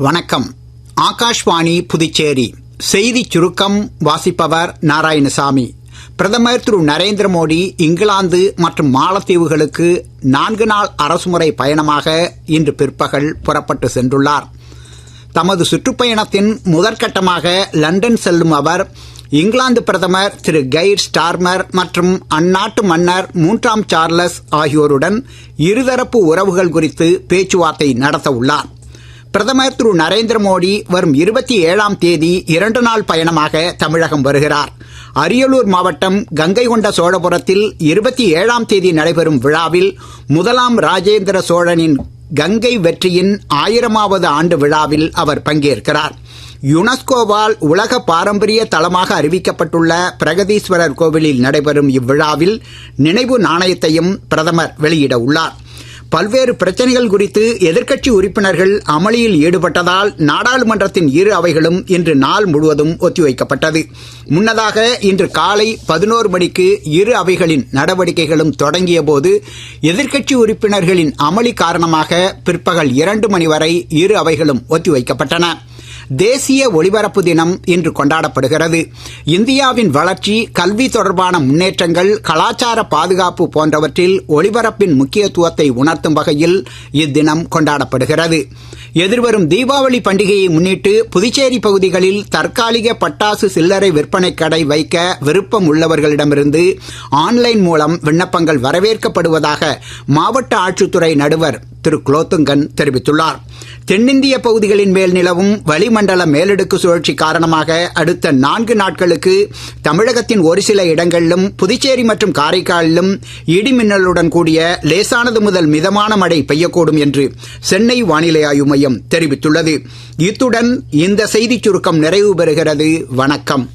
வணக்கம். ஆகாஷ்வாணி புதுச்சேரி செய்திச் சுருக்கம் வாசிப்பவர் நாராயணசாமி. பிரதமர் திரு நரேந்திர மோடி இங்கிலாந்து மற்றும் மாலத்தீவுகளுக்கு 4 நாள் அரசுமுறை பயணமாக இன்று பிற்பகல் புறப்பட்டு சென்றுள்ளார். தமது சுற்றுப்பயணத்தின் முதற்கட்டமாக லண்டன் செல்லும் அவர் இங்கிலாந்து பிரதமர் திரு கெய்ர் ஸ்டார்மர் மற்றும் அந்நாட்டு மன்னர் 3ஆம் சார்லஸ் ஆகியோருடன் இருதரப்பு உறவுகள் குறித்து பேச்சுவார்த்தை நடத்த உள்ளார். பிரதமர் திரு நரேந்திர மோடி வரும் 27ஆம் தேதி 2 நாள் பயணமாக தமிழகம் வருகிறார். அரியலூர் மாவட்டம் கங்கை கொண்ட சோழபுரத்தில் 27ஆம் தேதி நடைபெறும் விழாவில் முதலாம் ராஜேந்திர சோழனின் கங்கை வெற்றியின் 1000வது ஆண்டு விழாவில் அவர் பங்கேற்கிறார். யுனெஸ்கோவால் உலக பாரம்பரிய தலமாக அறிவிக்கப்பட்டுள்ள பிரகதீஸ்வரர் கோவிலில் நடைபெறும் இவ்விழாவில் நினைவு நாணயத்தையும் பிரதமர் வெளியிட உள்ளார். பல்வேறு பிரச்சனைகள் குறித்து எதிர்க்கட்சி உறுப்பினர்கள் அமளியில் ஈடுபட்டதால் நாடாளுமன்றத்தின் இரு அவைகளும் இன்று நாள் முழுவதும் ஒத்திவைக்கப்பட்டது. முன்னதாக இன்று காலை 11 மணிக்கு இரு அவைகளின் நடவடிக்கைகளும் தொடங்கிய போது எதிர்க்கட்சி உறுப்பினர்களின் அமளி காரணமாக பிற்பகல் 2 மணி வரை இரு அவைகளும் ஒத்திவைக்கப்பட்டன. தேசிய ஒலிபரப்பு தினம் இன்று கொண்டாடப்படுகிறது. இந்தியாவின் வளர்ச்சி, கல்வி தொடர்பான முன்னேற்றங்கள், கலாச்சார பாதுகாப்பு போன்றவற்றில் ஒலிபரப்பின் முக்கியத்துவத்தை உணர்த்தும் வகையில் இத்தினம் கொண்டாடப்படுகிறது. எதிர்வரும் தீபாவளி பண்டிகையை முன்னிட்டு புதுச்சேரி பகுதிகளில் தற்காலிக பட்டாசு சில்லறை விற்பனை கடை வைக்க விருப்பம் உள்ளவர்களிடமிருந்து ஆன்லைன் மூலம் விண்ணப்பங்கள் வரவேற்கப்படுவதாக மாவட்ட ஆட்சித்துறை நடுவர் திரு குலோத்துங்கன் தெரிவித்துள்ளார். தென்னிந்திய பகுதிகளின் மேல் நிலவும் வளிமண்டல மேலடுக்கு சுழற்சி காரணமாக அடுத்த 4 நாட்களுக்கு தமிழகத்தின் ஒரு சில இடங்களிலும் புதுச்சேரி மற்றும் காரைக்காலிலும் இடிமின்னலுடன் கூடிய லேசானது முதல் மிதமான மழை பெய்யக்கூடும் என்று சென்னை வானிலை ஆய்வு மையம் தெரிவித்துள்ளது. இத்துடன் இந்த செய்திச் சுருக்கம் நிறைவு பெறுகிறது. வணக்கம்.